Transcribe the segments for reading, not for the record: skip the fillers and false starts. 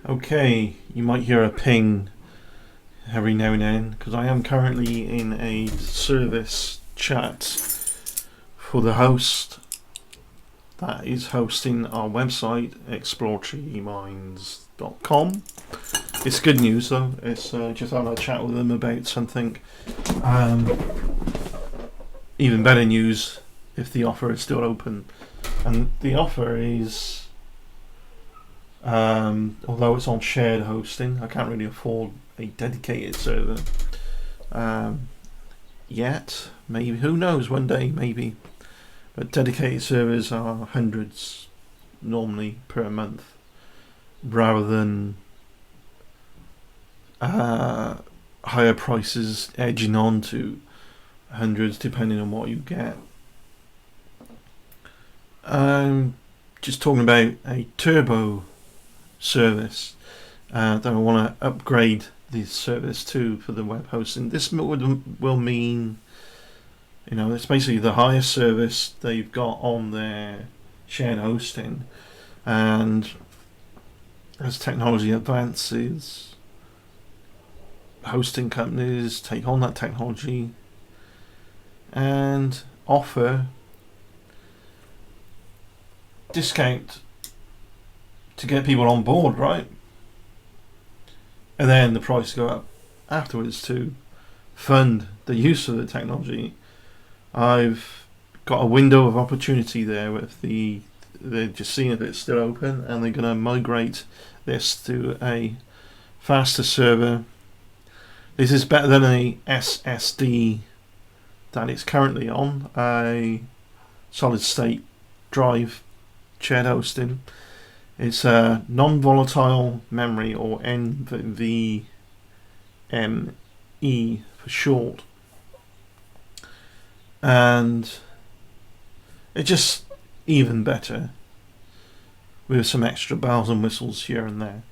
Okay, you might hear a ping every now and then because I am currently in a service chat for the host that is hosting our website, exploratoryminds.com. It's good news though. It's just having a chat with them about something. Even better news if the offer is still open. And the offer is, although it's on shared hosting, I can't really afford a dedicated server yet. Maybe, who knows, one day maybe. But dedicated servers are hundreds normally per month, rather than higher prices edging on to hundreds depending on what you get. Just talking about a turbo service that I want to upgrade the service to for the web hosting. This will mean, it's basically the highest service they've got on their shared hosting, and as technology advances, hosting companies take on that technology and offer discount to get people on board, right? And then the price go up afterwards to fund the use of the technology. I've got a window of opportunity there with they're just seeing if it's still open, and they're going to migrate this to a faster server. This is better than a SSD that it's currently on, a solid state drive shared hosting. It's a non-volatile memory, or NVMe for short, and it's just even better with some extra bells and whistles here and there.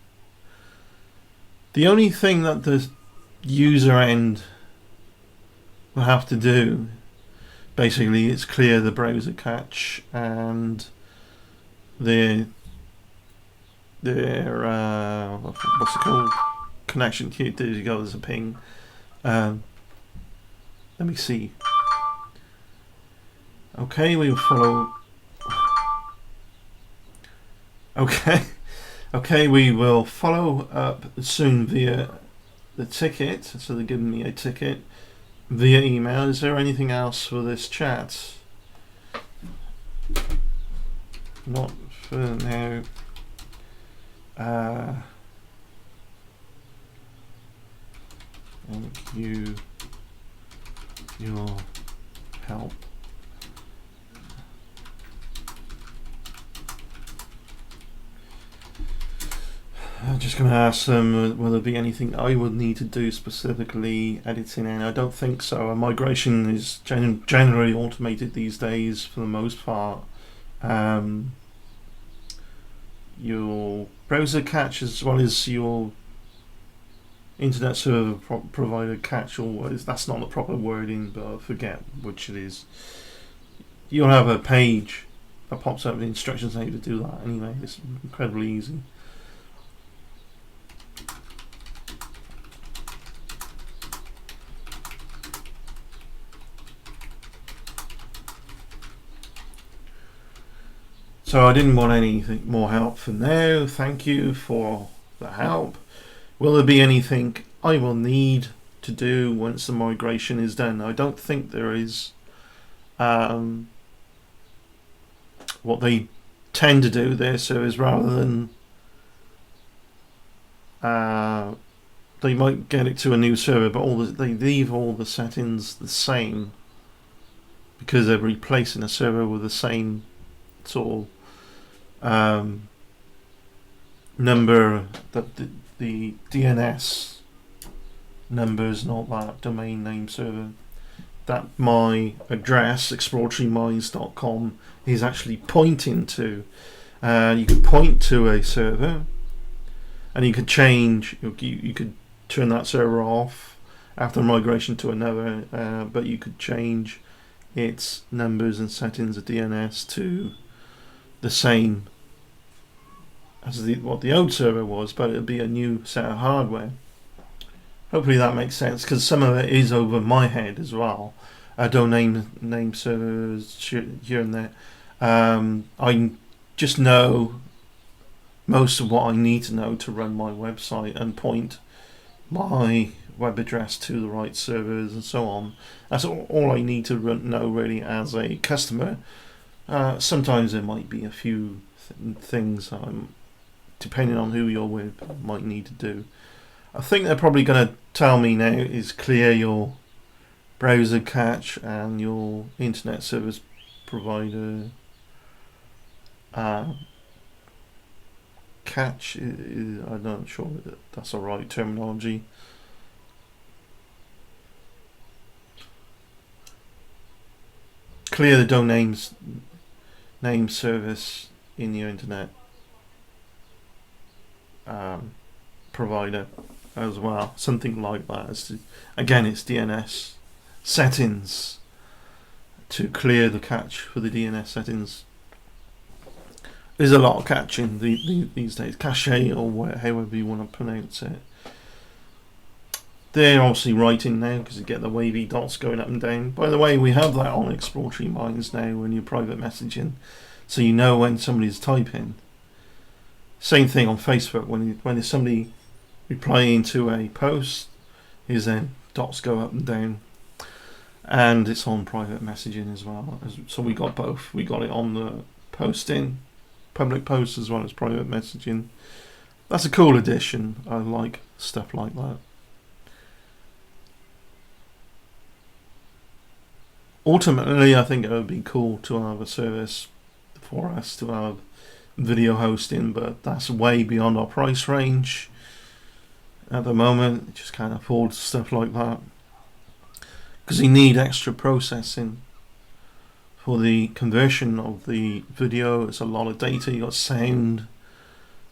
The only thing that the user end will have to do basically is clear the browser cache and their what's it called, connection. Here, there you go, there's a ping. Let me see. Okay, we will follow. Okay, we will follow up soon via the ticket. So they're giving me a ticket via email. Is there anything else for this chat? Not for now. Thank you. Your help. I'm just going to ask them will there be anything I would need to do specifically editing, and I don't think so. A migration is generally automated these days for the most part. Your browser cache as well as your internet server provider cache, or that's not the proper wording, but I forget which it is. You'll have a page that pops up with instructions on how to do that anyway. It's incredibly easy. So I didn't want anything more help for now. Thank you for the help. Will there be anything I will need to do once the migration is done? I don't think there is. What they tend to do there, so is rather than they might get it to a new server, but they leave all the settings the same because they're replacing a server with the same sort of number, that the DNS numbers, not that domain name server, that my address exploratoryminds.com is actually pointing to. You could point to a server and you could change, you could turn that server off after migration to another, but you could change its numbers and settings of DNS to the same as what the old server was, but it'll be a new set of hardware. Hopefully that makes sense, because some of it is over my head as well. I don't name servers here and there. I just know most of what I need to know to run my website and point my web address to the right servers and so on. That's all I need to know really as a customer. Sometimes there might be a few things, depending on who you're with, might need to do. I think they're probably going to tell me now is clear your browser cache and your internet service provider cache. I'm not sure that's the right terminology. Clear the domains name service in your internet provider as well, something like that. Again, it's DNS settings to clear the cache for the DNS settings. There's a lot of caching these days, cache or however you want to pronounce it. They're obviously writing now because you get the wavy dots going up and down. By the way, we have that on Exploratory Minds now when you're private messaging, so you know when somebody's typing. Same thing on Facebook, when there's somebody replying to a post, is then dots go up and down, and it's on private messaging as well. So we got both. We got it on the posting, public posts, as well as private messaging. That's a cool addition. I like stuff like that. Ultimately, I think it would be cool to have a service for us to have video hosting, but that's way beyond our price range at the moment. Just can't afford stuff like that because you need extra processing for the conversion of the video. It's a lot of data. You got sound,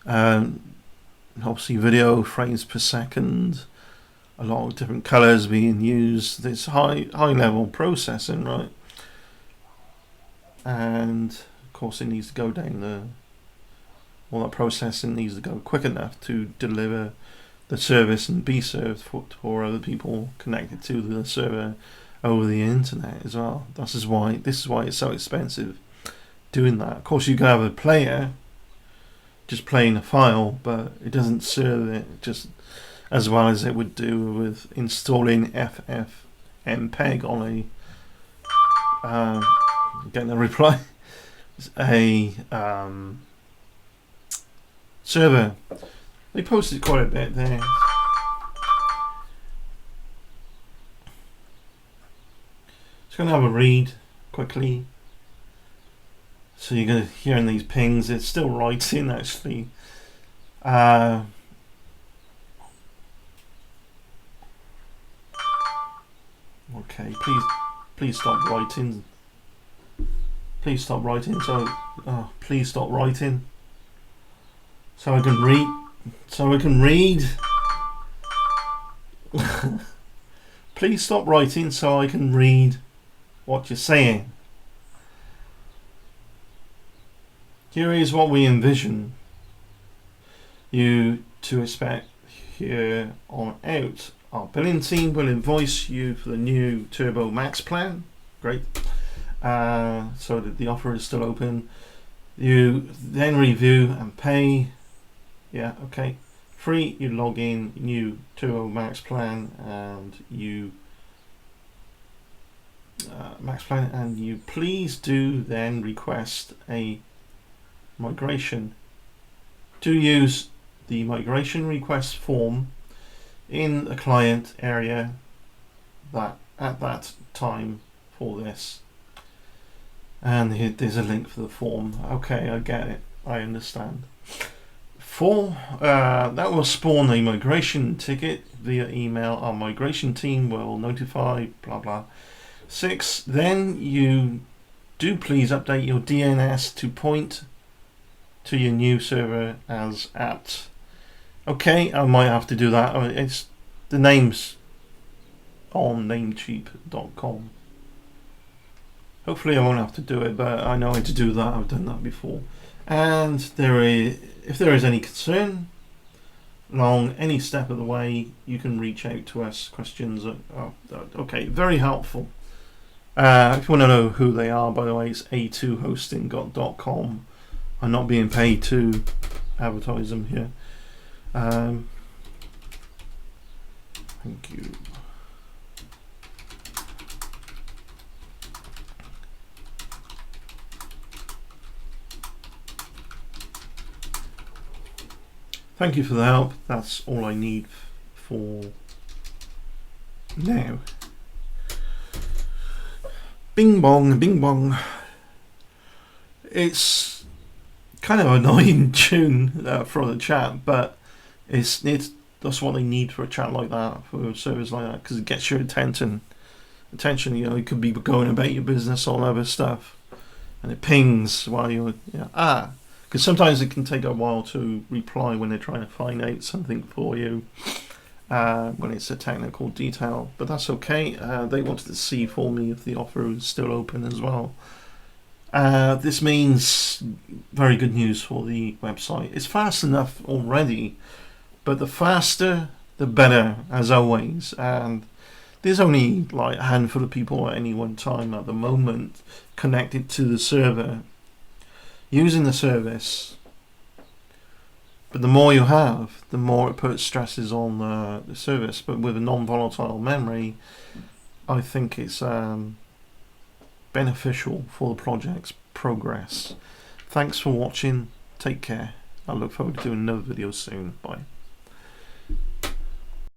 obviously video frames per second, a lot of different colors being used. It's high level processing, right? And of course, it needs to go down all that processing needs to go quick enough to deliver the service and be served for other people connected to the server over the internet as well. This is why it's so expensive doing that. Of course, you can have a player just playing a file, but it doesn't serve it just as well as it would do with installing FFmpeg on getting a reply, a server. They posted quite a bit there. Just going to have a read quickly. So you're going to hear in these pings. It's still writing actually. Okay, please stop writing. Please stop writing. Please stop writing. So I can read. Please stop writing so I can read what you're saying. Here is what we envision you to expect here on out. Our billing team will invoice you for the new Turbo Max plan. Great. So that the offer is still open. You then review and pay. Yeah, okay. Free, you log in, new Turbo Max plan, and you please do then request a migration. To use the migration request form in the client area that at that time for this. And here, there's a link for the form. Okay, I get it. I understand. That will spawn a migration ticket via email. Our migration team will notify blah blah. 6. Then you do please update your DNS to point to your new server as apt. Okay, I might have to do that. It's the name's on namecheap.com. Hopefully I won't have to do it, but I know how to do that. I've done that before. And if there is any concern along any step of the way, you can reach out to us. Questions okay, very helpful. If you want to know who they are, by the way, it's a2hosting.com. I'm not being paid to advertise them here. Thank you. Thank you for the help. That's all I need for now. Bing bong, bing bong. It's kind of an annoying tune for the chat, but it's that's what they need for a chat like that, for a service like that, because it gets your attention. You could be going about your business, all other stuff, and it pings while you're because sometimes it can take a while to reply when they're trying to find out something for you, when it's a technical detail, but that's okay. They wanted to see for me if the offer is still open as well. This means very good news for the website. It's fast enough already, but the faster the better, as always, and there's only like a handful of people at any one time at the moment connected to the server using the service, but the more you have, the more it puts stresses on the service. But with a non-volatile memory, I think it's beneficial for the project's progress. Thanks for watching. Take care. I look forward to doing another video soon. Bye.